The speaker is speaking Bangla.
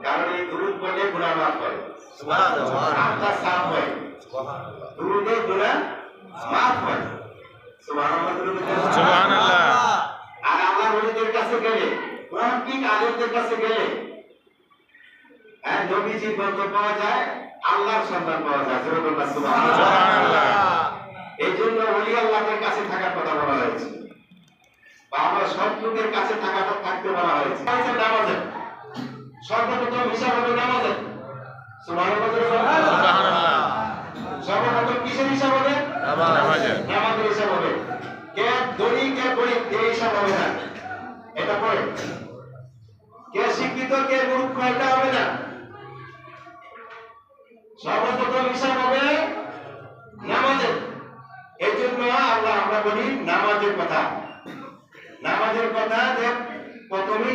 কারণ এই দুরূদ পড়লে গুনাহ মাফ হয়। সুবহানাল্লাহ। আত্মা সাফ হয়। দুরূদে গুনাহ মাফ হয়। সুবহানাল্লাহ। আর আল্লাহর ওলিদের কাছে গেলে, প্রত্যেক আলেমদের কাছে গেলে নবীজির বন্ধ পাওয়া যায়, আল্লাহর সন্ধান পাওয়া যায়। সুবহানাল্লাহ। এই জন্য ওলি আল্লাহর কাছে থাকার কথা বলা হয়েছে, বা আমরা সব লোকের কাছে থাকতে বলা হয়েছে। নামাজের সর্বপ্রথম হিসাব হবে নামাজের। সুবহানাল্লাহ। সর্বপ্রথম কিসের হিসাব হবে? নামাজের হিসাব হবে। কে ধনী কে গরিব এই হিসাব হবে না, এটা পড়ে। কে শিক্ষিত কে মূর্খ এটা হবে না। সর্বপ্রথম হিসাব হবে নামাজের। এই জন্য আমরা বলি নামাজের কথা যে প্রথমেই